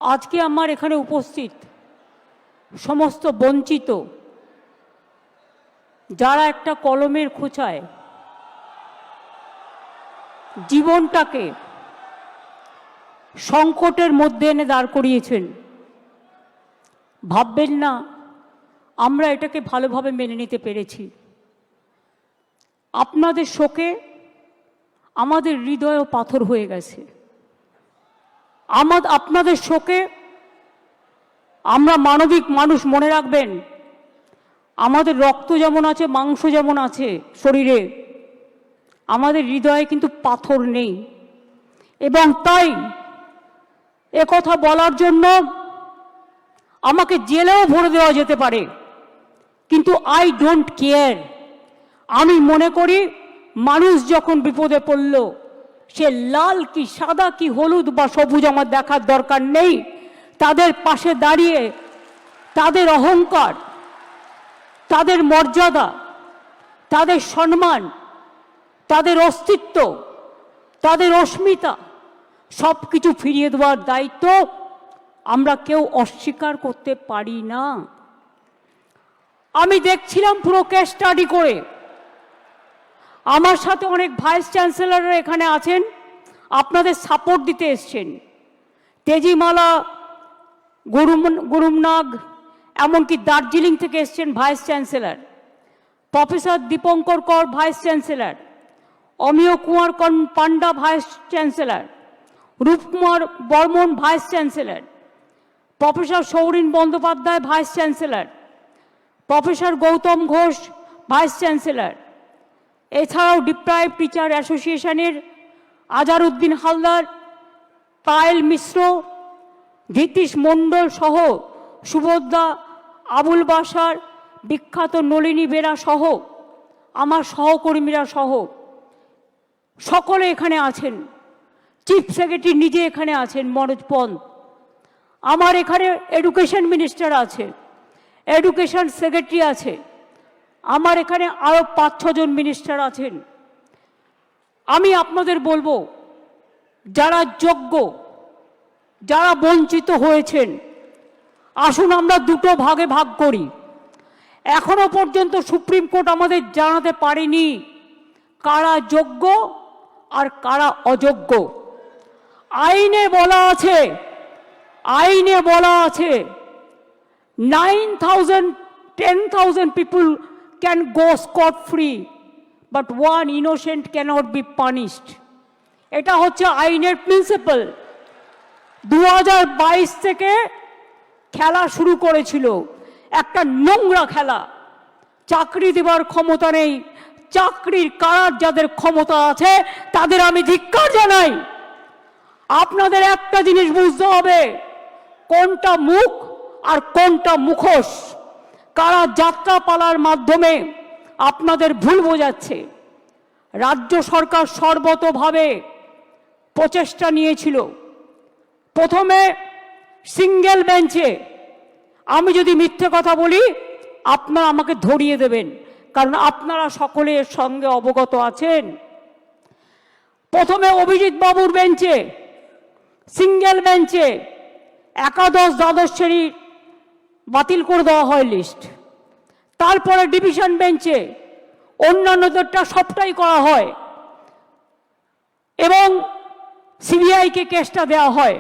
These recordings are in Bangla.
আজকে আমার এখানে উপস্থিত সমস্ত বঞ্চিত যারা একটা কলমের খোঁচায় জীবনটাকে সংকটের মধ্যে এনে দাঁড় করিয়েছেন, ভাববেন না আমরা এটাকে ভালোভাবে মেনে নিতে পেরেছি। আপনাদের শোকে আমাদের হৃদয়ও পাথর হয়ে গেছে। আপনাদের শোকে আমরা মানবিক মানুষ, মনে রাখবেন আমাদের রক্ত যেমন আছে, মাংস যেমন আছে শরীরে, আমাদের হৃদয়ে কিন্তু পাথর নেই। এবং তাই একথা বলার জন্য আমাকে জেলেও ভরে দেওয়া যেতে পারে, কিন্তু আই ডোন্ট কেয়ার। আমি মনে করি মানুষ যখন বিপদে পড়ল, সে লাল কি সাদা কি হলুদ বা সবুজ আমার দেখার দরকার নেই। তাদের পাশে দাঁড়িয়ে তাদের অহংকার, তাদের মর্যাদা, তাদের সম্মান, তাদের অস্তিত্ব, তাদের অস্মিতা সব কিছু ফিরিয়ে দেওয়ার দায়িত্ব আমরা কেউ অস্বীকার করতে পারি না। আমি দেখছিলাম পুরো কেস স্টাডি করে। আমার সাথে অনেক ভাইস চ্যান্সেলররা এখানে আছেন, আপনাদের সাপোর্ট দিতে এসছেন। তেজিমালা, গুরুমনাগ, এমনকি দার্জিলিং থেকে এসছেন vice chancellor, professor Dipankar Kar vice chancellor, Amiya Kumar Panda vice chancellor, Rupkumar Barman vice chancellor, professor Saurin Bandyopadhyay vice chancellor, professor Gautam Ghosh vice chancellor, এছাড়াও ডিপ্রাইভ টিচার অ্যাসোসিয়েশনের আজারউদ্দিন হালদার, পায়েল মিশ্র, ধীতিশ মণ্ডল সহ সুভদ্রা, আবুল বাসার, বিখ্যাত নলিনী বেরা সহ আমার সহকর্মীরা সহ সকলে এখানে আছেন। চিফ সেক্রেটারি নিজে এখানে আছেন মনোজ পন্ত। আমার এখানে এডুকেশন মিনিস্টার আছে, এডুকেশন সেক্রেটারি আছে, আমার এখানে আরও 5-6 জন মিনিস্টার আছেন। আমি আপনাদের বলবো, যারা যোগ্য, যারা বঞ্চিত হয়েছেন, আসুন আমরা দুটো ভাগে ভাগ করি। এখনো পর্যন্ত সুপ্রিম কোর্ট আমাদের জানাতে পারেনি কারা যোগ্য আর কারা অযোগ্য। আইনে বলা আছে 9,000-10,000 people can go scot free, but one innocent cannot be punished. এটা হচ্ছে আইনের প্রিন্সিপাল। 2022 থেকে খেলা শুরু করেছিল, একটা নোংরা খেলা। চাকরি দেওয়ার ক্ষমতা নেই, চাকরির কারার যাদের ক্ষমতা আছে তাদের আমি ধিক্কার জানাই। আপনাদের একটা জিনিস বুঝতে হবে, কোনটা মুখ আর কোনটা মুখোশ। কারা যাত্রাপালার মাধ্যমে আপনাদের ভুল বোঝাচ্ছে। রাজ্য সরকার সর্বতোভাবে প্রচেষ্টা নিয়েছিল। প্রথমে সিঙ্গেল বেঞ্চে, আমি যদি মিথ্যে কথা বলি আপনারা আমাকে ধরিয়ে দেবেন, কারণ আপনারা সকলে এর সঙ্গে অবগত আছেন। প্রথমে অভিজিৎ বাবুর বেঞ্চে, সিঙ্গেল বেঞ্চে একাদশ দ্বাদশ শ্রেণী বাতিল করে দেওয়া হয় লিস্ট। তারপরে ডিভিশন বেঞ্চে অন্যান্যদেরটা সবটাই করা হয় এবং সিবিআইকে কেসটা দেওয়া হয়।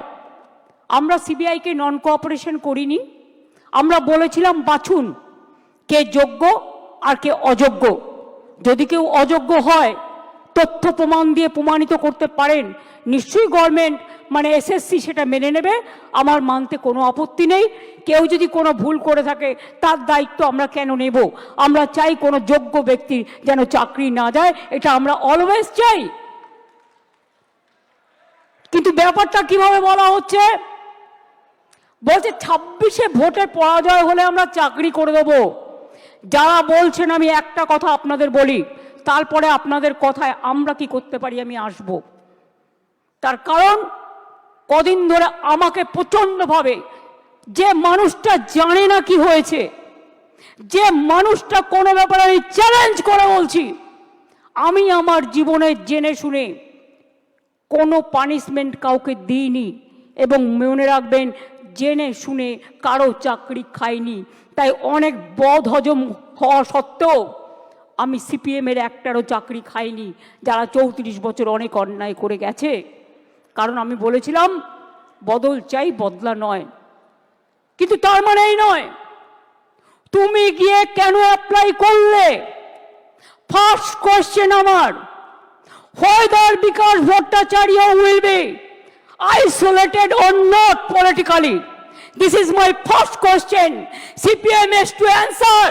আমরা সিবিআইকে নন কোঅপারেশন করিনি। আমরা বলেছিলাম বাছুন কে যোগ্য আর কে অযোগ্য। যদি কেউ অযোগ্য হয়, তথ্য প্রমাণ দিয়ে প্রমাণিত করতে পারেন, নিশ্চয়ই গভর্নমেন্ট মানে এসএসসি সেটা মেনে নেবে। আমার মানতে কোনো আপত্তি নেই। কেউ যদি কোনো ভুল করে থাকে তার দায়িত্ব আমরা কেন নেব? আমরা চাই কোনো যোগ্য ব্যক্তির যেন চাকরি না যায়, এটা আমরা অলওয়েজ চাই। কিন্তু ব্যাপারটা কিভাবে বলা হচ্ছে, বলছে 26-এ ভোটে পরাজয় হলে আমরা চাকরি করে দেব। যারা বলছেন, আমি একটা কথা আপনাদের বলি, তারপরে আপনাদের কথায় আমরা কি করতে পারি আমি আসব। তার কারণ কদিন ধরে আমাকে প্রচণ্ডভাবে, যে মানুষটা জানে না কি হয়েছে, যে মানুষটা কোনো ব্যাপারে আমি চ্যালেঞ্জ করে বলছি, আমি আমার জীবনে জেনে শুনে কোনো পানিশমেন্ট কাউকে দিইনি এবং মনে রাখবেন, জেনে শুনে কারো চাকরি খাইনি। তাই অনেক বদ হজম হওয়া সত্ত্বেও আমি সিপিএমের একটারও চাকরি খাইনি, যারা 34 বছর অনেক অন্যায় করে গেছে। কারণ আমি বলেছিলাম বদল চাই, বদলা নয়। কিন্তু তার মানে এই নয় তুমি গিয়ে কেন অ্যাপ্লাই করলে। ফার্স্ট কোয়েশ্চেন আমার, whether Bikash Bhattacharya will be isolated or not politically. This is my first question. CPM has to answer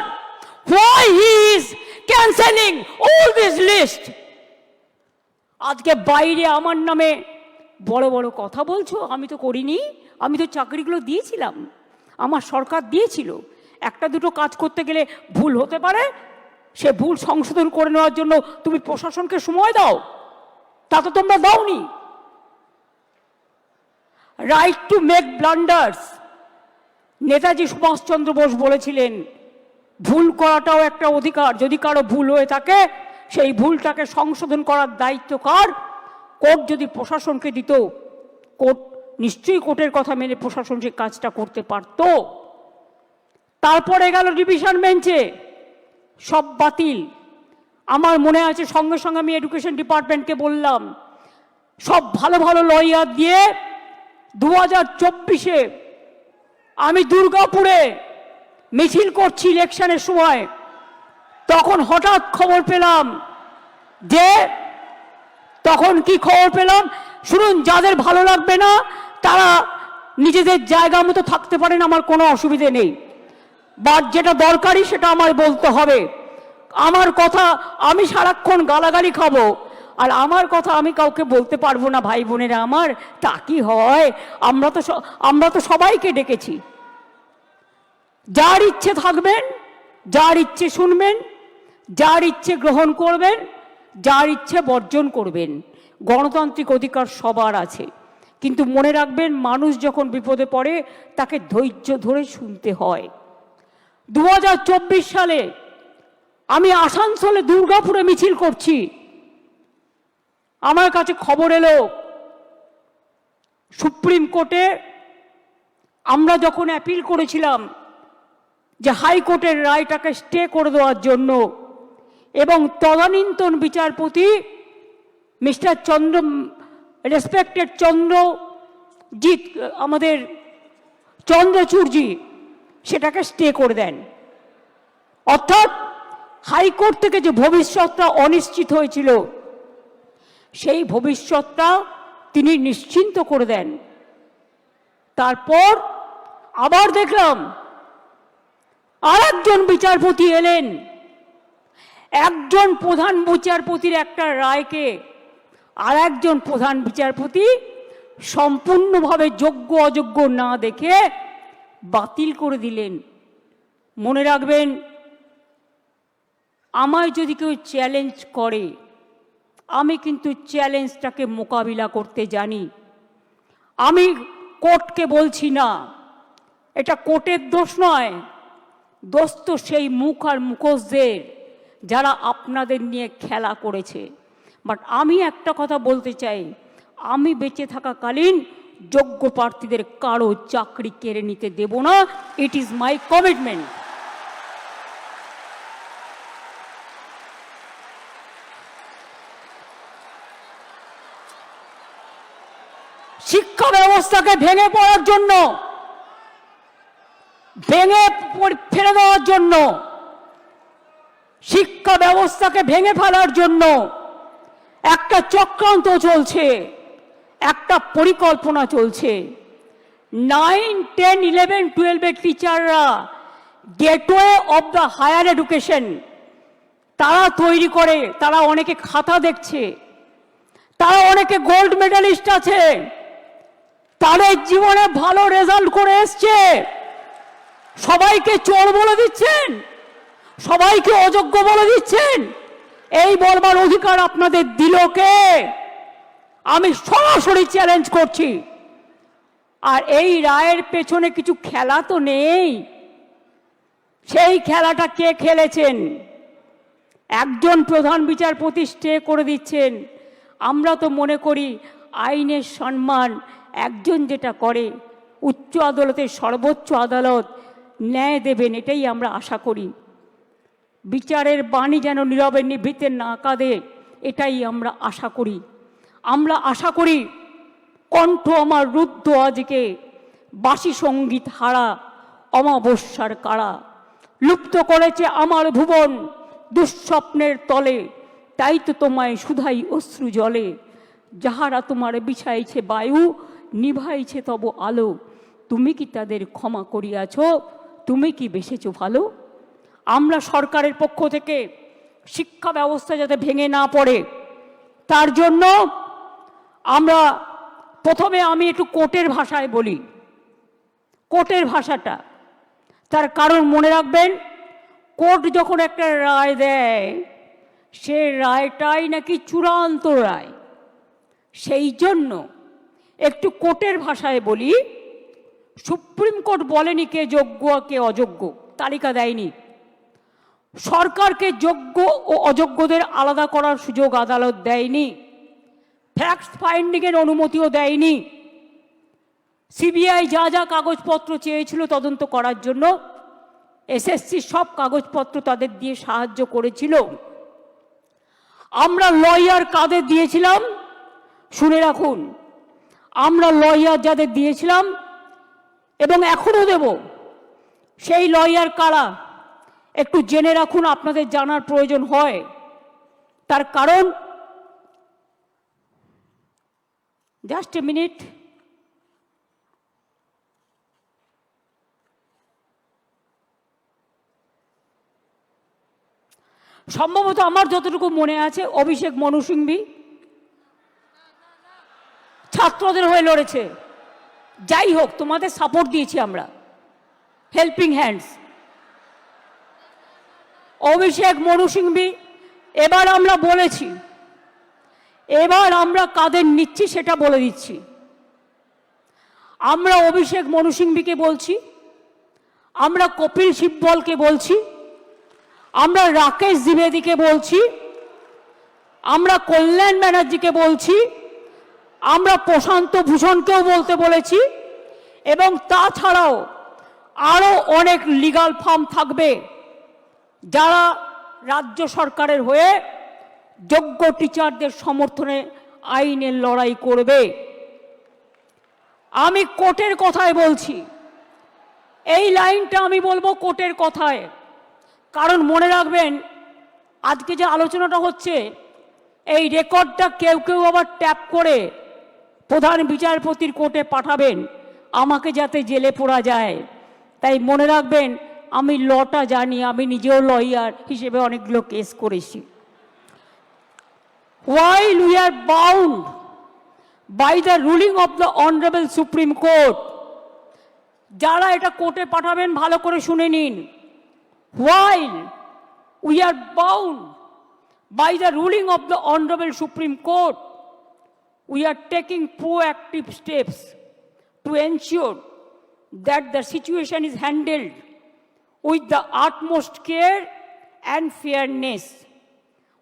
why he is cancelling all this list. আজকে বাইরে আমার নামে বড় বড় কথা বলছো, আমি তো করিনি। আমি তো চাকরিগুলো দিয়েছিলাম, আমার সরকার দিয়েছিল। একটা দুটো কাজ করতে গেলে ভুল হতে পারে, সে ভুল সংশোধন করে নেওয়ার জন্য তুমি প্রশাসনকে সময় দাও, তা তো তোমরা দাওনি। Right to make blunders, Netaji Subhash Chandra Bose বলেছিলেন ভুল করাটাও একটা অধিকার। যদি কারো ভুল হয়ে থাকে সেই ভুলটাকে সংশোধন করার দায়িত্ব কার? কোর্ট যদি প্রশাসনকে দিত, কোর্ট নিশ্চয়ই কোর্টের কথা মেনে প্রশাসন সেই কাজটা করতে পারত। তারপরে গেল ডিভিশন বেঞ্চে, সব বাতিল। আমার মনে আছে সঙ্গে সঙ্গে আমি এডুকেশন ডিপার্টমেন্টকে বললাম, সব ভালো ভালো লয়ার দিয়ে 2024-এ আমি দুর্গাপুরে মিছিল করছি ইলেকশনের সময়। তখন হঠাৎ খবর পেলাম যে, তখন কি খবর পেলাম শুনুন, যাদের ভালো লাগবে না তারা নিজেদের জায়গা মতো থাকতে পারেন, আমার কোনো অসুবিধে নেই, বাট যেটা দরকারি সেটা আমার বলতে হবে। আমার কথা আমি সারাক্ষণ গালাগালি খাবো, আর আমার কথা আমি কাউকে বলতে পারবো না। ভাই বোনেরা আমার, তা কি হয়? আমরা তো সবাইকে ডেকেছি। যার ইচ্ছে থাকবেন, যার ইচ্ছে শুনবেন, যার ইচ্ছে গ্রহণ করবেন, যার ইচ্ছে বর্জন করবেন। গণতান্ত্রিক অধিকার সবার আছে, কিন্তু মনে রাখবেন মানুষ যখন বিপদে পড়ে তাকে ধৈর্য ধরে শুনতে হয়। 2024 সালে আমি আসানসোলে দুর্গাপুরে মিছিল করছি। আমার কাছে খবর এলো সুপ্রিম কোর্টে আমরা যখন অ্যাপিল করেছিলাম যে হাইকোর্টের রায়টাকে স্টে করে দেওয়ার জন্য, এবং তদানীন্তন বিচারপতি মিস্টার রেসপেক্টেড চন্দ্রজিৎ, আমাদের চন্দ্রচূড়জি, সেটাকে স্টে করে দেন। অর্থাৎ হাইকোর্ট থেকে যে ভবিষ্যৎটা অনিশ্চিত হয়েছিল সেই ভবিষ্যৎটা তিনি নিশ্চিন্ত করে দেন। তারপর আবার দেখলাম আরেকজন বিচারপতি এলেন, একজন প্রধান বিচারপতির একটা রায়কে আর একজন প্রধান বিচারপতি সম্পূর্ণভাবে যোগ্য অযোগ্য না দেখে বাতিল করে দিলেন। মনে রাখবেন, আমায় যদি কেউ চ্যালেঞ্জ করে, আমি কিন্তু চ্যালেঞ্জটাকে মোকাবিলা করতে জানি। আমি কোর্টকে বলছি না, এটা কোর্টের দোষ নয়, দোষ তো সেই মুখ আর মুখোশদের যারা আপনাদের নিয়ে খেলা করেছে। বাট আমি একটা কথা বলতে চাই, আমি বেঁচে থাকাকালীন যোগ্য প্রার্থীদের কারো চাকরি কেড়ে নিতে দেব না। It is my commitment. শিক্ষা ব্যবস্থাকে ভেঙে পড়ার জন্য, ভেঙে ফেলে দেওয়ার জন্য, শিক্ষা ব্যবস্থাকে ভেঙে ফেলার জন্য একটা চক্রান্ত চলছে, একটা পরিকল্পনা চলছে। 9, 10, 11, 12 টিচাররা gateway of the higher education তারা তৈরি করে। তারা অনেকে খাতা দেখছে, তারা অনেকে গোল্ড মেডালিস্ট আছে, তাদের জীবনে ভালো রেজাল্ট করে এসছে। সবাইকে চোর বলে দিচ্ছেন, সবাইকে অযোগ্য বলে দিচ্ছেন। এই বলবার অধিকার আপনাদের দিল কে? আমি সরাসরি চ্যালেঞ্জ করছি। আর এই রায়ের পেছনে কিছু খেলা তো নেই। সেই খেলাটা কে খেলেছেন? একজন প্রধান বিচারপতি স্টে করে দিচ্ছেন। আমরা তো মনে করি আইনের সম্মান একজন যেটা করে উচ্চ আদালতের সর্বোচ্চ আদালত ন্যায় দেবেন, এটাই আমরা আশা করি। বিচারের বাণী যেন নীরবে নিভৃতে না কাঁদে, এটাই আমরা আশা করি। আমরা আশা করি কণ্ঠ আমার রুদ্ধ আজকে, বাসি সঙ্গীত হারা অমাবস্যার কারা। লুপ্ত করেছে আমার ভুবন দুঃস্বপ্নের তলে, তাই তো তোমায় শুধাই অশ্রু জলে। যাহারা তোমার বিছাইছে বায়ু, নিভাইছে তব আলো, তুমি কি তাদের ক্ষমা করিয়াছ? তুমি কি বেসেছ ভালো? আমরা সরকারের পক্ষ থেকে শিক্ষা ব্যবস্থা যাতে ভেঙে না পড়ে, তার জন্য আমরা প্রথমে আমি একটু কোর্টের ভাষায় বলি। কোর্টের ভাষাটা, তার কারণ মনে রাখবেন, কোর্ট যখন একটা রায় দেয়, সে রায়টাই নাকি চূড়ান্ত রায়। সেই জন্য একটু কোর্টের ভাষায় বলি। সুপ্রিম কোর্ট বলেনি কে যোগ্য কে অযোগ্য, তালিকা দেয়নি। সরকারকে যোগ্য ও অযোগ্যদের আলাদা করার সুযোগ আদালত দেয়নি। ফ্যাক্ট ফাইন্ডিংয়ের অনুমতিও দেয়নি। সিবিআই যা যা কাগজপত্র চেয়েছিল তদন্ত করার জন্য, এসএসসি সব কাগজপত্র তাদের দিয়ে সাহায্য করেছিল। আমরা লয়ার কাদের দিয়েছিলাম শুনে রাখুন। আমরা লয়ার যাদের দিয়েছিলাম এবং এখনও দেব, সেই লয়ার কারা একটু জেনে রাখুন, আপনাদের জানার প্রয়োজন হয়। তার কারণ, জাস্ট এ মিনিট, সম্ভবত আমার যতটুকু মনে আছে অভিষেক মনু সিংভি ছাত্রদের হয়ে লড়েছে। যাই হোক, তোমাদের সাপোর্ট দিয়েছি আমরা, হেল্পিং হ্যান্ডস। অভিষেক মনু সিংভি, এবার আমরা বলেছি, এবার আমরা কাদের নিচ্ছি সেটা বলে দিচ্ছি। আমরা অভিষেক মনু সিংভিকে বলছি, আমরা কপিল সিব্বলকে বলছি, আমরা রাকেশ দ্বিবেদীকে বলছি, আমরা কল্যাণ ব্যানার্জিকে বলছি, আমরা প্রশান্ত ভূষণকেও বলতে বলেছি, এবং তাছাড়াও আরও অনেক লিগাল ফার্ম থাকবে যারা রাজ্য সরকারের হয়ে যোগ্য টিচারদের সমর্থনে আইনের লড়াই করবে। আমি কোর্টের কথায় বলছি, এই লাইনটা আমি বলবো কোর্টের কথায়। কারণ মনে রাখবেন, আজকে যে আলোচনাটা হচ্ছে, এই রেকর্ডটা কেউ কেউ আবার ট্যাপ করে প্রধান বিচারপতির কোর্টে পাঠাবেন, আমাকে যাতে জেলে পোড়া যায়। তাই মনে রাখবেন, আমি লটা জানি, আমি নিজেও লয়ার হিসেবে অনেকগুলো কেস করেছি। While we are bound by the ruling of the Honorable Supreme Court, যারা এটা কোর্টে পাঠাবেন ভালো করে শুনে নিন। While we are bound by the ruling of the Honorable Supreme Court, we are taking proactive steps to ensure that the situation is handled with the utmost care and fairness.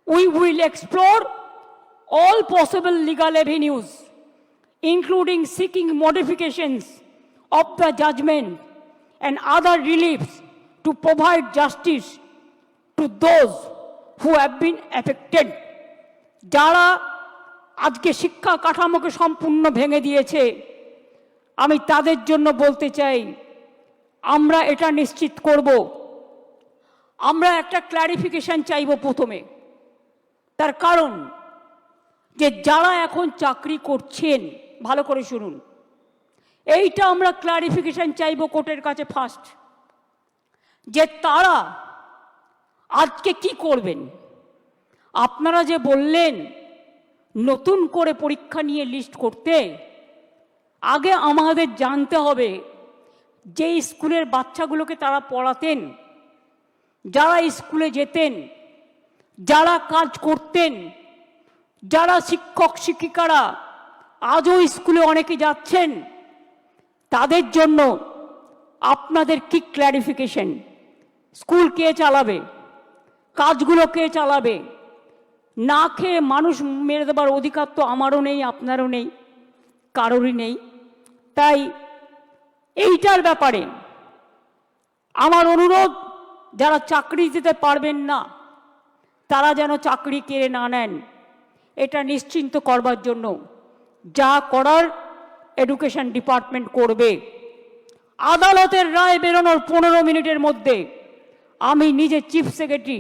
We will explore all possible legal avenues, including seeking modifications of the judgment and other reliefs to provide justice to those who have been affected. যারা আজকে শিক্ষা কাঠামোকে সম্পূর্ণ ভেঙে দিয়েছে, আমি তাদের জন্য বলতে চাই, আমরা এটা নিশ্চিত করব। আমরা একটা ক্ল্যারিফিকেশন চাইব প্রথমে। তার কারণ, যে যারা এখন চাকরি করছেন, ভালো করে শুনুন, এইটা আমরা ক্ল্যারিফিকেশন চাইব কোর্টের কাছে ফার্স্ট, যে তারা আজকে কি করবেন। আপনারা যে বললেন নতুন করে পরীক্ষা নিয়ে লিস্ট করতে, আগে আমাদের জানতে হবে যে স্কুলের বাচ্চাগুলোকে তারা পড়াতেন, যারা স্কুলে যেতেন, যারা কাজ করতেন, যারা শিক্ষক শিক্ষিকারা আজও স্কুলে অনেকে যাচ্ছেন, তাদের জন্য আপনাদের কি ক্ল্যারিফিকেশন? স্কুল কে চালাবে? কাজগুলো কে চালাবে? না খেয়ে মানুষ মেরে দেবার অধিকার তো আমারও নেই, আপনারও নেই, কারোরই নেই। তাই এইটার ব্যাপারে আমার অনুরোধ, যারা চাকরি দিতে পারবেন না তারা যেন চাকরি কেড়ে না নেন, এটা নিশ্চিন্ত করবার জন্য যা করার এডুকেশন ডিপার্টমেন্ট করবে। আদালতের রায় বেরোনোর 15 মিনিটের মধ্যে আমি নিজে চিফ সেক্রেটারি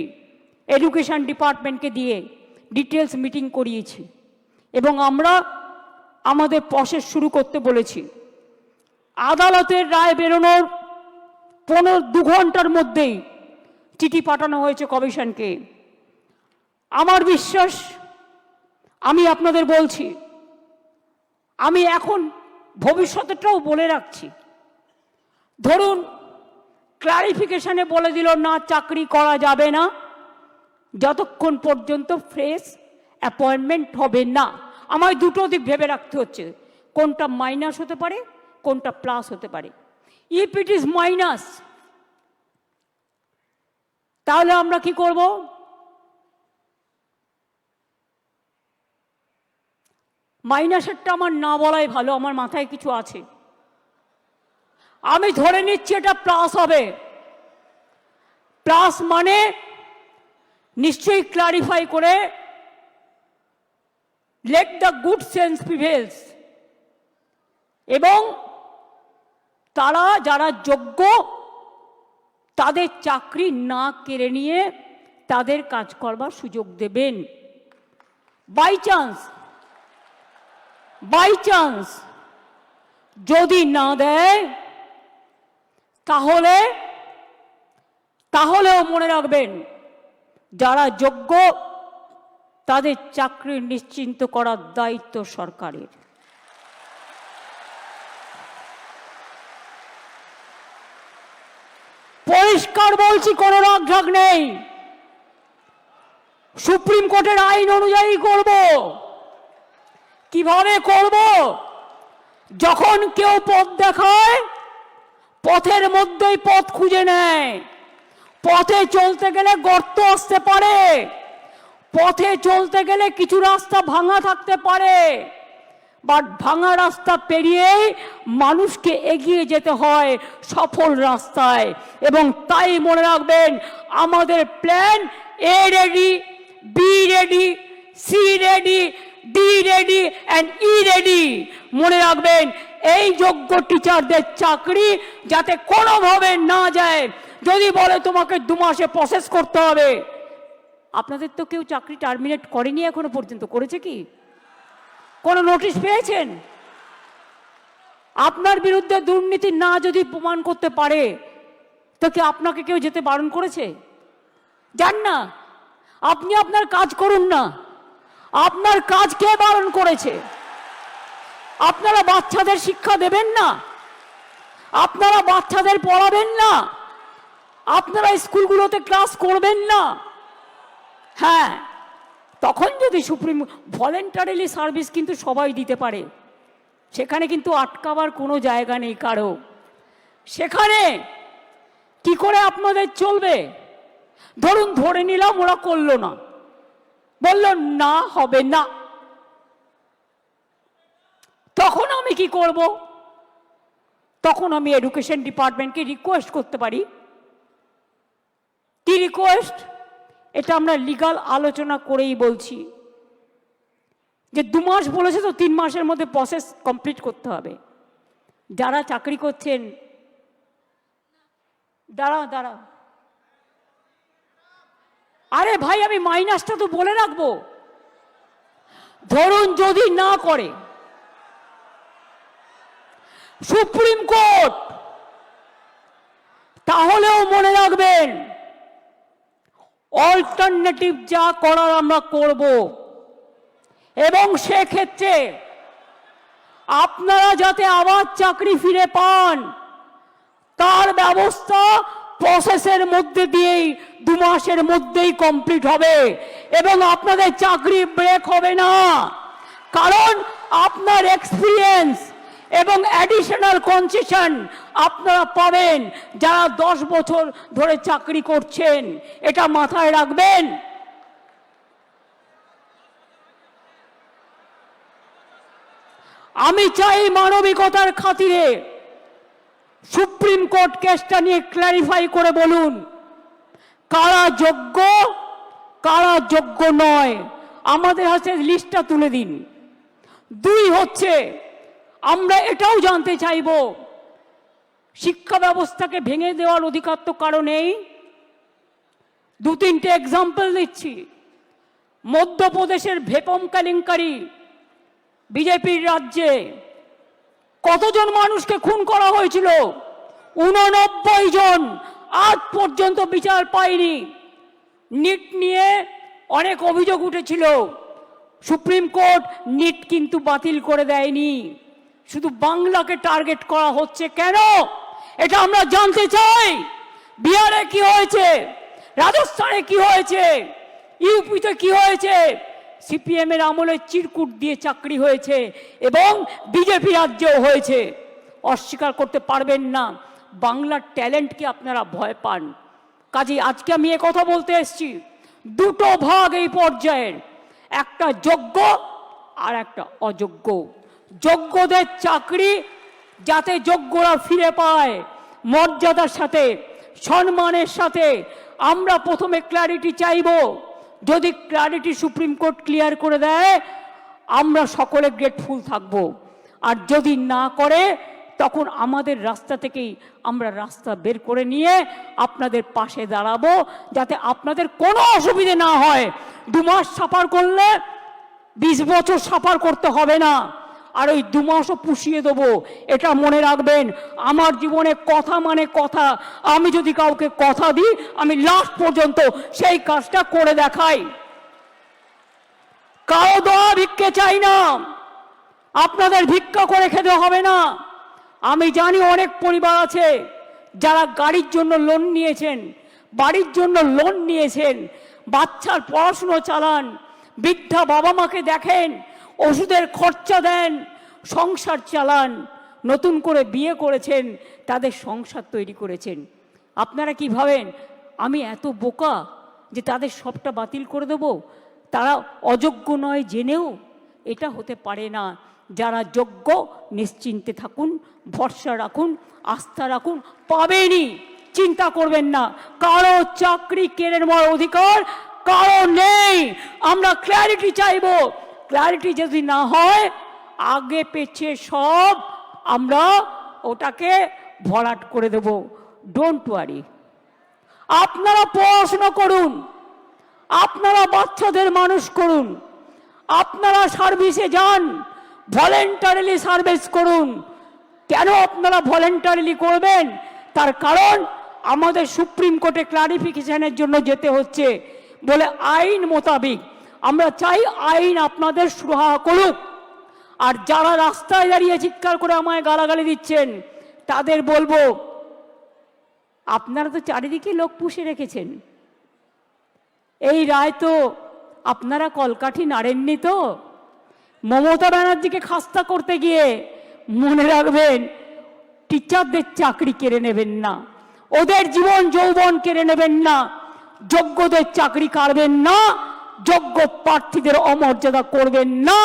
এডুকেশন ডিপার্টমেন্টকে দিয়ে ডিটেলস মিটিং করিয়েছি এবং আমরা আমাদের প্রসেস শুরু করতে বলেছি। আদালতের রায় বেরোনোর 2 ঘন্টার মধ্যেই চিঠি পাঠানো হয়েছে কমিশনকে। আমার বিশ্বাস, আমি আপনাদের বলছি, আমি এখন ভবিষ্যতেরটাও বলে রাখছি, ধরুন ক্লারিফিকেশনে বলে দিল না চাকরি করা যাবে না যতক্ষণ পর্যন্ত ফ্রেশ অ্যাপয়েন্টমেন্ট হবে না। আমায় দুটো দিক ভেবে রাখতে হচ্ছে, কোনটা মাইনাস হতে পারে, কোনটা প্লাস হতে পারে। ইফ ইট ইজ মাইনাস, তাহলে আমরা কি করব? মাইনাসেরটা আমার না বলাই ভালো, আমার মাথায় কিছু আছে। আমি ধরে নিচ্ছি এটা প্লাস হবে। প্লাস মানে নিশ্চয়ই ক্লারিফাই করে let the good sense prevails, এবং তারা যারা যোগ্য তাদের চাকরি না কেড়ে নিয়ে তাদের কাজ করবার সুযোগ দেবেন। বাই চান্স যদি না দেয় তাহলেও মনে রাখবেন, যারা যোগ্য তাদের চাকরি নিশ্চিন্ত করার দায়িত্ব সরকারের। পরিষ্কার বলছি, কোনো রাগঢাক নেই। সুপ্রিম কোর্টের আইন অনুযায়ী করব। কিভাবে করব? যখন কেউ পথ দেখায়, পথের মধ্যেই পথ খুঁজে নেয়। পথে চলতে গেলে গর্ত আসতে পারে, পথে চলতে গেলে কিছু রাস্তা ভাঙা থাকতে পারে, বাট ভাঙা রাস্তা পেরিয়েই মানুষকে এগিয়ে যেতে হয় সফল রাস্তায়। এবং তাই মনে রাখবেন, আমাদের plan A ready, B ready, C ready, D ready and E ready. মনে রাখবেন, এই যোগ্য টিচারদের চাকরি যাতে কোনোভাবে না যায়। যদি বলে তোমাকে 2 মাসে প্রসেস করতে হবে, আপনাদের তো কেউ চাকরি টার্মিনেট করেনি এখনো পর্যন্ত, করেছে কি? কোনো নোটিশ পেয়েছেন? আপনার বিরুদ্ধে দুর্নীতি না যদি প্রমাণ করতে পারে তো কি আপনাকে কেউ যেতে বারণ করেছে? যান না, আপনি আপনার কাজ করুন না। আপনার কাজ কে বারণ করেছে? আপনারা বাচ্চাদের শিক্ষা দেবেন না? আপনারা বাচ্চাদের পড়াবেন না? আপনারা স্কুলগুলোতে ক্লাস করবেন না? হ্যাঁ, তখন যদি সুপ্রিম ভলেন্টারিলি সার্ভিস কিন্তু সবাই দিতে পারে, সেখানে কিন্তু আটকাবার কোনো জায়গা নেই কারো। সেখানে কি করে আপনাদের চলবে? ধরুন ধরে নিলাম ওরা করলো না, বলল না হবে না, তখন আমি কি করব? তখন আমি এডুকেশন ডিপার্টমেন্টকে রিকোয়েস্ট করতে পারি। কি রিকোয়েস্ট? এটা আমরা লিগাল আলোচনা করেই বলছি যে 2 মাস বলেছে তো 3 মাসের মধ্যে প্রসেস কমপ্লিট করতে হবে। যারা চাকরি করছেন, দাঁড়া, আরে ভাই আমি মাইনাসটা তো বলে রাখবো। ধরুন যদি না করে সুপ্রিম কোর্ট, তাহলেও মনে রাখবেন অল্টারনেটিভ যা করার আমরা করব। এবং সেক্ষেত্রে আপনারা যাতে আবার চাকরি ফিরে পান তার ব্যবস্থা প্রসেসের মধ্যে দিয়েই 2 মাসের মধ্যেই কমপ্লিট হবে এবং আপনাদের চাকরি ব্রেক হবে না। কারণ আপনার এক্সপিরিয়েন্স এবং অ্যাডিশনাল কনসেশন আপনারা পাবেন যারা 10 বছর ধরে চাকরি করছেন। এটা মাথায় রাখবেন। আমি চাই মানবিকতার খাতিরে সুপ্রিম কোর্ট কেসটা নিয়ে ক্ল্যারিফাই করে বলুন কারা যোগ্য কারা যোগ্য নয়, আমাদের হাতে লিস্টটা তুলে দিন। দুই হচ্ছে, আমরা এটাও জানতে চাইব শিক্ষা ব্যবস্থাকে ভেঙে দেওয়ার অধিকার তো কারো নেই। দু তিনটে এক্সাম্পল দিচ্ছি। মধ্যপ্রদেশের ভেপম কেলেঙ্কারি, বিজেপির রাজ্যে কতজন মানুষকে খুন করা হয়েছিল? 89 জন, আজ পর্যন্ত বিচার পায়নি। নিট নিয়ে অনেক অভিযোগ উঠেছিল, সুপ্রিম কোর্ট নিট কিন্তু বাতিল করে দেয়নি। শুধু বাংলাকে টার্গেট করা হচ্ছে কেন, এটা আমরা জানতে চাই। বিহারে কি হয়েছে, রাজস্থানে কি হয়েছে, ইউপিতে কি হয়েছে? সিপিএম এর আমলে চিরকুট দিয়ে চাকরি হয়েছে এবং বিজেপি রাজ্যেও হয়েছে। অস্বীকার করতে পারবেন না। বাংলার ট্যালেন্টকে আপনারা ভয় পান। কাজে আজকে আমি এ কথা বলতে এসেছি, দুটো ভাগ এই পর্যায়ের, একটা যোগ্য আর একটা অযোগ্য। যোগ্যদের চাকরি যাতে যোগ্যরা ফিরে পায় মর্যাদার সাথে, সম্মানের সাথে, আমরা প্রথমে ক্ল্যারিটি চাইব। যদি ক্ল্যারিটি সুপ্রিম কোর্ট ক্লিয়ার করে দেয় আমরা সকলে গ্রেটফুল থাকব, আর যদি না করে তখন আমাদের রাস্তা থেকেই আমরা রাস্তা বের করে নিয়ে আপনাদের পাশে দাঁড়াবো, যাতে আপনাদের কোনো অসুবিধে না হয়। 2 মাস সাফার করলে 20 বছর সাফার করতে হবে না, আর ওই 2 মাসও পুষিয়ে দেবো। এটা মনে রাখবেন, আমার জীবনে কথা মানে কথা। আমি যদি কাউকে কথা দিই আমি লাস্ট পর্যন্ত সেই কাজটা করে দেখাই। কারো দোয়া ভিক্ষে চাই না, আপনাদের ভিক্ষা করে খেতে হবে না। আমি জানি অনেক পরিবার আছে যারা গাড়ির জন্য লোন নিয়েছেন, বাড়ির জন্য লোন নিয়েছেন, বাচ্চার পড়াশুনো চালান, বৃদ্ধা বাবা মাকে দেখেন, ওষুধের খরচা দেন, সংসার চালান, নতুন করে বিয়ে করেছেন, তাদের সংসার তৈরি করেছেন। আপনারা কি ভাবেন আমি এত বোকা যে তাদের সবটা বাতিল করে দেব? তারা অযোগ্য নয় জেনেও? এটা হতে পারে না। যারা যোগ্য নিশ্চিন্তে থাকুন, ভরসা রাখুন, আস্থা রাখুন, পাবেনই, চিন্তা করবেন না। কারো চাকরি কেড়ে নেওয়ার অধিকার কারো নেই। আমরা ক্ল্যারিটি চাইব। ক্ল্যারিটি যদি না হয় আগে পেছে সব আমরা ওটাকে ভরাট করে দেব। Don't worry. আপনারা পড়াশোনা করুন, আপনারা বাচ্চাদের মানুষ করুন, আপনারা সার্ভিসে যান, ভলেন্টারিলি সার্ভিস করুন। কেন আপনারা ভলেন্টারিলি করবেন? তার কারণ আমাদের সুপ্রিম কোর্টে ক্লারিফিকেশনের জন্য যেতে হচ্ছে বলে আইন মোতাবেক আমরা চাই আইন আপনাদের সুরাহা করুক। আর যারা রাস্তায় দাঁড়িয়ে চিৎকার করে আমায় গালাগালি দিচ্ছেন তাদের বলবো, আপনারা তো চারিদিকে লোক পুষে রেখেছেন, এই রায় তো আপনারা কলকাঠি নাড়েননি তো। মমতা ব্যানার্জিকে খাস্তা করতে গিয়ে মনে রাখবেন টিচারদের চাকরি কেড়ে নেবেন না, ওদের জীবন যৌবন কেড়ে নেবেন না, যোগ্যদের চাকরি কাড়বেন না, যোগ্য প্রার্থীদের অমর্যাদা করবেন না।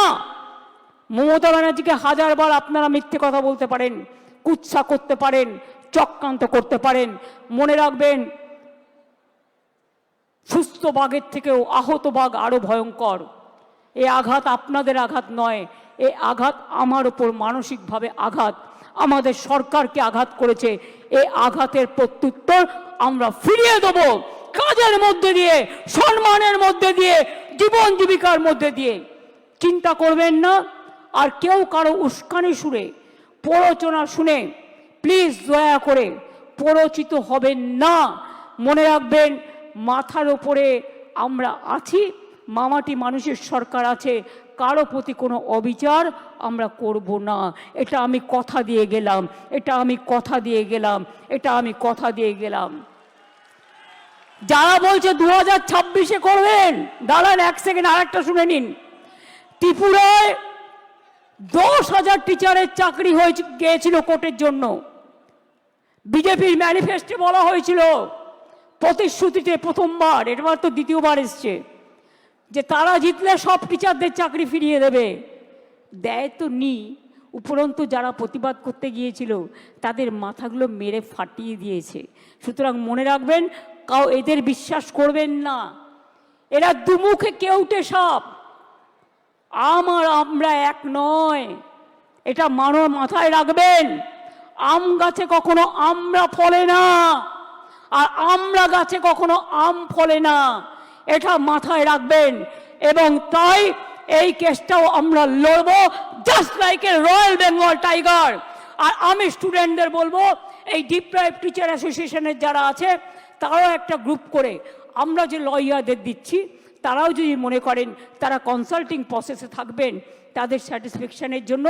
মমতা ব্যানার্জিকে 1000 বার আপনারা মিথ্যে কথা বলতে পারেন, কুৎসা করতে পারেন, চক্রান্ত করতে পারেন। মনে রাখবেন সুস্থ বাঘের থেকেও আহত বাঘ আরো ভয়ঙ্কর। এই আঘাত আপনাদের আঘাত নয়, এই আঘাত আমার উপর মানসিকভাবে আঘাত, আমাদের সরকারকে আঘাত করেছে। এই আঘাতের প্রত্যুত্তর আমরা ফিরিয়ে দেব কাজের মধ্যে দিয়ে, সম্মানের মধ্যে দিয়ে, জীবন জীবিকার মধ্যে দিয়ে। চিন্তা করবেন না। আর কেউ কারো উস্কানি সুরে, প্ররোচনা শুনে প্লিজ দয়া করে প্ররোচিত হবেন না। মনে রাখবেন মাথার উপরে আমরা আছি, মামাটি মানুষের সরকার আছে, কারো প্রতি কোনো অবিচার আমরা করব না। এটা আমি কথা দিয়ে গেলাম, এটা আমি কথা দিয়ে গেলাম, এটা আমি কথা দিয়ে গেলাম। যারা বলছে 2026-এ করবেন, দাঁড়ান 1 সেকেন্ড, আরেকটা শুনে নিন। ত্রিপুরায় 10,000 টিচারের চাকরি হয়ে গিয়েছিল কোর্টের জন্য। বিজেপির ম্যানিফেস্টে বলা হয়েছিল, প্রতিশ্রুতিতে প্রথমবার, এবার তো দ্বিতীয়বার এসছে, যে তারা জিতলে সব টিচারদের চাকরি ফিরিয়ে দেবে। দেয় তো নি, উপরন্তু যারা প্রতিবাদ করতে গিয়েছিল তাদের মাথাগুলো মেরে ফাটিয়ে দিয়েছে। সুতরাং মনে রাখবেন, এদের বিশ্বাস করবেন না, এরা দুমুখে কেউটে সাপ। আমরা এক নয়, এটা মাথায় রাখবেন। আম গাছে কখনো আমরা ফলে না, আর আমরা গাছে কখনো আম ফলে না, এটা মাথায় রাখবেন। এবং তাই এই কেসটাও আমরা লড়বো, just like a royal Bengal tiger. আর আমি স্টুডেন্টদের বলবো, এই ডিপ্রাইভ টিচার অ্যাসোসিয়েশনের যারা আছে তারাও একটা গ্রুপ করে, আমরা যে লয়ারদের দিচ্ছি তারাও যদি মনে করেন তারা কনসাল্টিং প্রসেসে থাকবেন, তাদের স্যাটিসফ্যাকশনের জন্য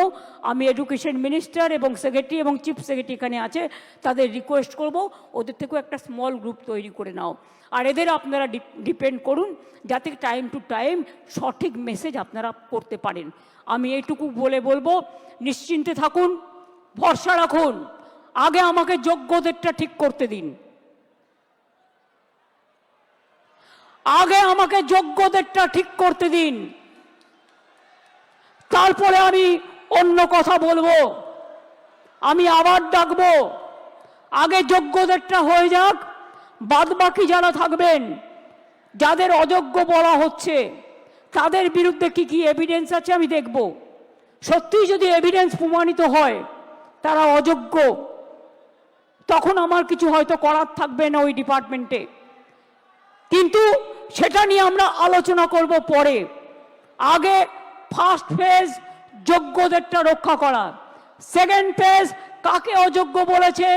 আমি এডুকেশন মিনিস্টার এবং সেক্রেটারি এবং চিফ সেক্রেটারি এখানে আছে, তাদের রিকোয়েস্ট করব ওদের থেকেও একটা স্মল গ্রুপ তৈরি করে নাও। আর এদের আপনারা ডিপেন্ড করুন যাতে টাইম টু টাইম সঠিক মেসেজ আপনারা করতে পারেন। আমি এইটুকু বলবো, নিশ্চিন্তে থাকুন, ভরসা রাখুন। আগে আমাকে যোগ্যদেরটা ঠিক করতে দিন, আগে আমাকে যোগ্যদেরটা ঠিক করতে দিন, তারপরে আমি অন্য কথা বলবো, আমি আবার ডাকবো। আগে যোগ্যদেরটা হয়ে যাক, বাদবাকি যারা থাকবেন, যাদের অযোগ্য বলা হচ্ছে তাদের বিরুদ্ধে কি কি এভিডেন্স আছে আমি দেখব। সত্যিই যদি এভিডেন্স প্রমাণিত হয় তারা অযোগ্য, তখন আমার কিছু হয়তো করার থাকবে না ওই ডিপার্টমেন্টে, কিন্তু সেটা নিয়ে আমরা আলোচনা করব পরে। আগে ফার্স্ট ফেজ যোগ্যদেরটা রক্ষা করা, সেকেন্ড ফেজ কাকে অযোগ্য বলেছে,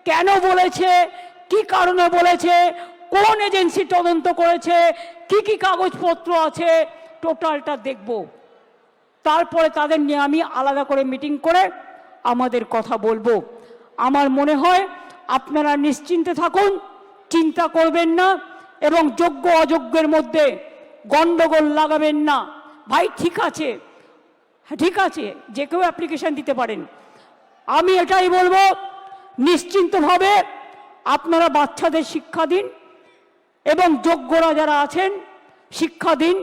কেন বলেছে, কি কারণে বলেছে, কোন এজেন্সি তদন্ত করেছে, কি কি কাগজপত্র আছে, টোটালটা দেখব। তারপরে তাদের নিয়ে আমি আলাদা করে মিটিং করে আমাদের কথা বলবো। আমার মনে হয় আপনারা নিশ্চিন্তে থাকুন, চিন্তা করবেন না, এবং যোগ্য অযোগ্যের মধ্যে গন্ডগোল লাগাবেন না। ভাই ঠিক আছে, ঠিক আছে, যে কেউ অ্যাপ্লিকেশন দিতে পারেন। আমি এটাই বলবো, নিশ্চিন্তভাবে আপনারা বাচ্চাদের শিক্ষা দিন এবং যোগ্যরা যারা আছেন শিক্ষা দিন,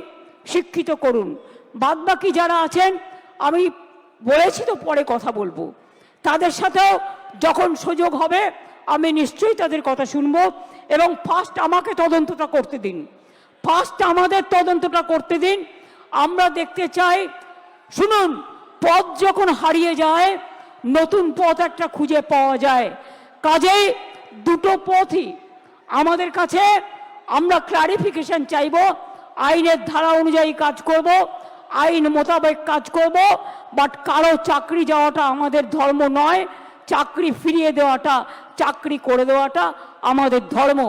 শিক্ষিত করুন। বাদবাকি যারা আছেন আমি বলেছি তো পরে কথা বলবো, তাদের সাথেও যখন সুযোগ হবে আমি নিশ্চয়ই তাদের কথা শুনবো। এবং ফার্স্ট আমাকে তদন্তটা করতে দিন, ফার্স্ট আমাদের তদন্তটা করতে দিন। আমরা দেখতে চাই, শুনুন, পথ যখন হারিয়ে যায় নতুন পথ একটা খুঁজে পাওয়া যায়। কাজেই দুটো পথই আমাদের কাছে, আমরা ক্লারিফিকেশন চাইব, আইনের ধারা অনুযায়ী কাজ করব, আইন মোতাবেক কাজ করব। বাট কারো চাকরি যাওয়াটা আমাদের ধর্ম নয়, চাকরি ফিরিয়ে দেওয়াটা, চাকরি করে দেওয়াটা আমাদের ধর্ম।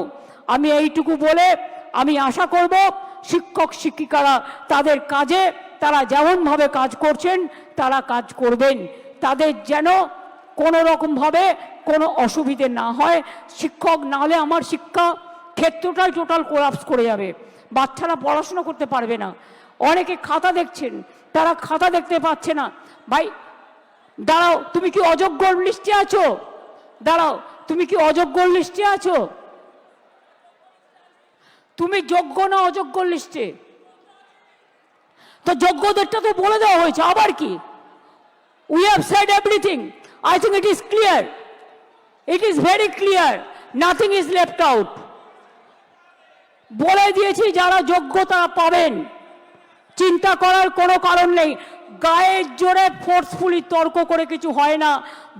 আমি এইটুকু বলে আমি আশা করব শিক্ষক শিক্ষিকারা তাদের কাজে তারা যেমনভাবে কাজ করছেন তারা কাজ করবেন, তাদের যেন কোনো রকমভাবে কোনো অসুবিধে না হয়। শিক্ষক না হলে আমার শিক্ষা ক্ষেত্রটাই টোটাল কোলাপস করে যাবে, বাচ্চারা পড়াশোনা করতে পারবে না। অনেকে খাতা দেখছেন, তারা খাতা দেখতে পাচ্ছে না। ভাই দাঁড়াও, তুমি কি অযোগ্য লিস্টে আছো? দাঁড়াও, তুমি কি অযোগ্য লিস্টে আছো? তুমি যোগ্য না অযোগ্য লিস্টে? তো যোগ্যদেরটা তো বলে দেওয়া হয়েছে, আবার কি? We have said everything. I think it is clear, it is very clear, nothing is left out. বলে দিয়েছি যারা যোগ্য তারা পাবেন, চিন্তা করার কোনো কারণ নেই। গায়ের জোরে ফোর্সফুলি তর্ক করে কিছু হয় না,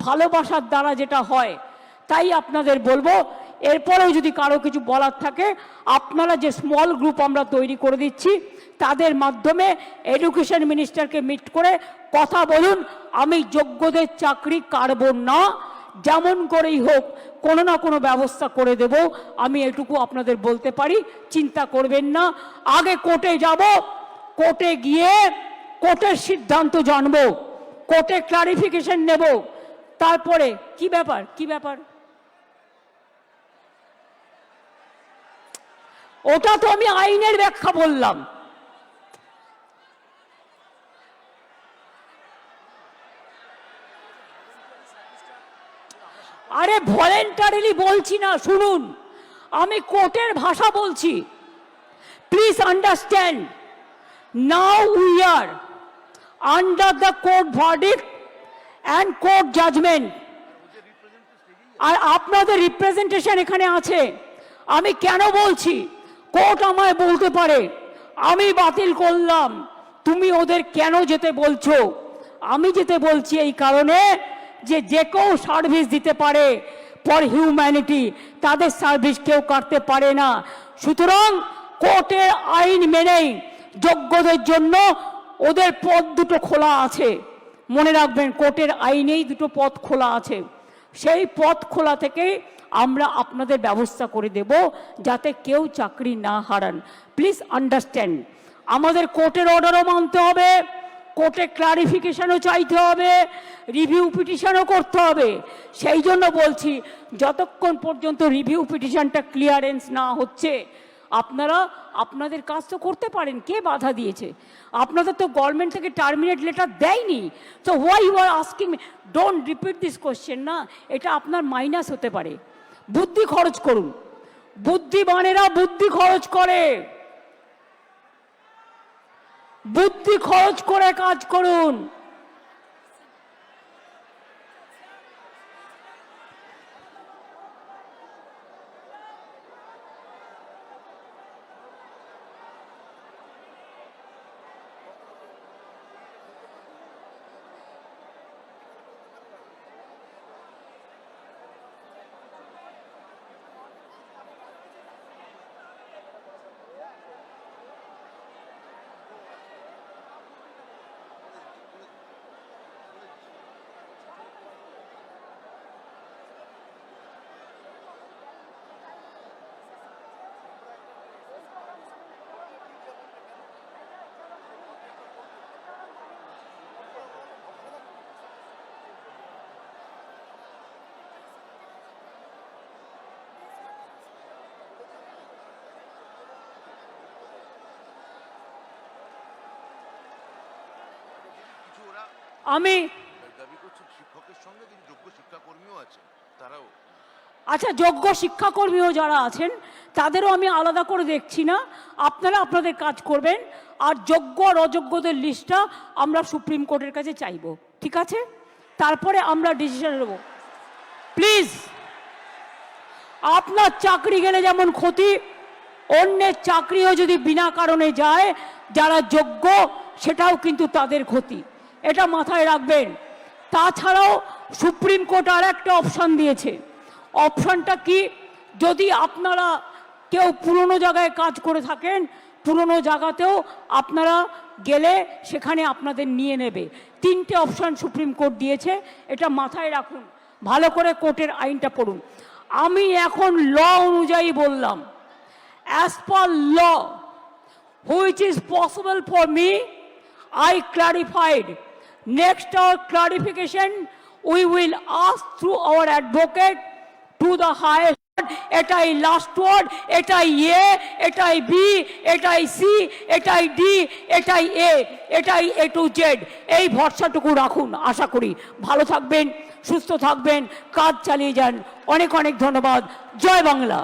ভালোবাসার দ্বারা যেটা হয়। তাই আপনাদের বলবো, এরপরেও যদি কারো কিছু বলার থাকে, আপনারা যে স্মল গ্রুপ আমরা তৈরি করে দিচ্ছি তাদের মাধ্যমে এডুকেশন মিনিস্টারকে মিট করে কথা বলুন। আমি যোগ্যদের চাকরি কাড়ব না, যেমন করেই হোক কোনো না কোনো ব্যবস্থা করে দেব, আমি এটুকু আপনাদের বলতে পারি। চিন্তা করবেন না, আগে কোর্টে যাব, কোর্টে গিয়ে কোর্টের সিদ্ধান্ত জানবো, কোর্টে ক্লারিফিকেশন নেব, তারপরে কি ব্যাপার, কি ব্যাপার ওটা তো আমি আইনের ব্যাখ্যা বললাম। আরে ভলেন্টারিলি বলছি না, শুনুন, আমি কোর্টের ভাষা বলছি। Please understand, now we are under the court verdict and court judgment, আর আপনাদের রিপ্রেজেন্টেশন এখানে আছে। আমি কেন বলছি, কোর্ট আমায় বলতে পারে আমি বাতিল করলাম, তুমি ওদের কেন যেতে বলছো? আমি যেতে বলছি এই কারণে যে যে কেউ সার্ভিস দিতে পারে ফর হিউম্যানিটি, তাদের সার্ভিস কেউ কাটতে পারে না। সুতরাং কোর্টের আইন মেনেই যোগ্যদের জন্য ওদের পথ দুটো খোলা আছে। মনে রাখবেন, কোর্টের আইনেই দুটো পথ খোলা আছে। সেই পথ খোলা থেকেই আমরা আপনাদের ব্যবস্থা করে দেব যাতে কেউ চাকরি না হারান। প্লিজ আন্ডারস্ট্যান্ড, আমাদের কোর্টের অর্ডারও মানতে হবে, কোর্টে ক্লারিফিকেশনও চাইতে হবে, রিভিউ পিটিশনও করতে হবে। সেই জন্য বলছি, যতক্ষণ পর্যন্ত রিভিউ পিটিশনটা ক্লিয়ারেন্স না হচ্ছে আপনারা আপনাদের কাজ তো করতে পারেন। কে বাধা দিয়েছে? আপনাদের তো গভর্নমেন্ট থেকে টার্মিনেট লেটার দেয়নি। তো why you are asking me? Don't repeat this question না, এটা আপনার মাইনাস হতে পারে। বুদ্ধি খরচ করুন, বুদ্ধিমানেরা বুদ্ধি খরচ করে, বুদ্ধি খরচ করে কাজ করুন। আমি আচ্ছা, যোগ্য শিক্ষাকর্মীও যারা আছেন তাদেরও আমি আলাদা করে দেখছি না, আপনারা আপনাদের কাজ করবেন। আর যোগ্য আর অযোগ্যদের লিস্টটা আমরা সুপ্রিম কোর্টের কাছে চাইব, ঠিক আছে? তারপরে আমরা ডিসিশন নেব। প্লিজ, আপনার চাকরি গেলে যেমন ক্ষতি, অন্যের চাকরিও যদি বিনা কারণে যায় যারা যোগ্য, সেটাও কিন্তু তাদের ক্ষতি, এটা মাথায় রাখবেন। তাছাড়াও সুপ্রিম কোর্ট আর একটা অপশান দিয়েছে। অপশানটা কি? যদি আপনারা কেউ পুরনো জায়গায় কাজ করে থাকেন, পুরনো জায়গাতেও আপনারা গেলে সেখানে আপনাদের নিয়ে নেবে। তিনটে অপশান সুপ্রিম কোর্ট দিয়েছে, এটা মাথায় রাখুন, ভালো করে কোর্টের আইনটা পড়ুন। আমি এখন ল অনুযায়ী বললাম, as per law which is possible for me, I clarified. Next our clarification, we will ask through our advocate to the highest court. এটাই লাস্ট ওয়ার্ড, এটাই এ, এটাই বি, এটাই সি, এটাই ডি, এটাই এ, এটাই এ টু জেড। এই ভরসাটুকু রাখুন। আশা করি ভালো থাকবেন, সুস্থ থাকবেন, কাজ চালিয়ে যান। অনেক অনেক ধন্যবাদ। জয় বাংলা।